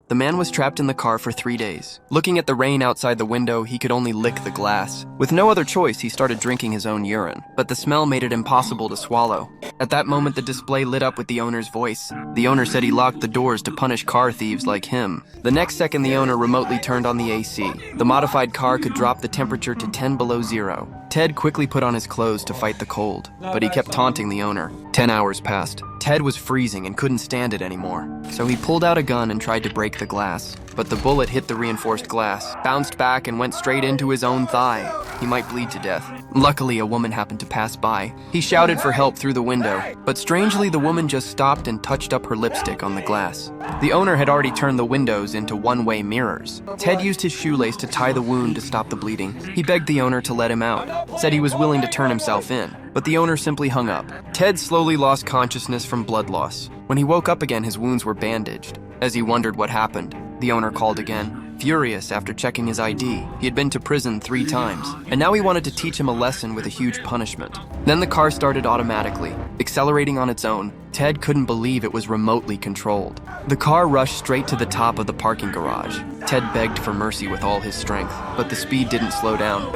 The man was trapped in the car for 3 days. Looking at the rain outside the window, he could only lick the glass. With no other choice, he started drinking his own urine, but the smell made it impossible to swallow. At that moment, the display lit up with the owner's voice. The owner said he locked the doors to punish car thieves like him. The next second, the owner remotely turned on the AC. The modified car could drop the temperature to 10 below zero. Ted quickly put on his clothes to fight the cold, but he kept taunting the owner. 10 hours passed. Ted was freezing and couldn't stand it anymore, so he pulled out a gun and tried to break the glass. But the bullet hit the reinforced glass, bounced back, and went straight into his own thigh. He might bleed to death. Luckily, a woman happened to pass by. He shouted for help through the window, but strangely, the woman just stopped and touched up her lipstick on the glass. The owner had already turned the windows into one-way mirrors. Ted used his shoelace to tie the wound to stop the bleeding. He begged the owner to let him out, said he was willing to turn himself in, but the owner simply hung up. Ted slowly lost consciousness from blood loss. When he woke up again, his wounds were bandaged. As he wondered what happened, the owner called again. Furious after checking his ID, he had been to prison 3 times, and now he wanted to teach him a lesson with a huge punishment. Then the car started automatically, accelerating on its own. Ted couldn't believe it was remotely controlled. The car rushed straight to the top of the parking garage. Ted begged for mercy with all his strength, but the speed didn't slow down.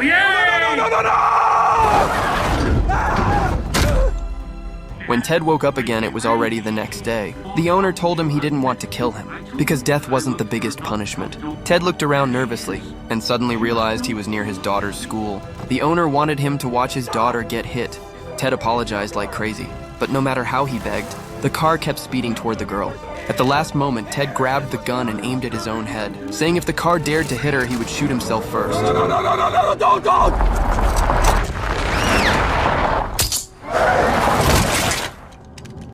When Ted woke up again, it was already the next day. The owner told him he didn't want to kill him, because death wasn't the biggest punishment. Ted looked around nervously, and suddenly realized he was near his daughter's school. The owner wanted him to watch his daughter get hit. Ted apologized like crazy, but no matter how he begged, the car kept speeding toward the girl. At the last moment, Ted grabbed the gun and aimed at his own head, saying if the car dared to hit her, he would shoot himself first. No, don't!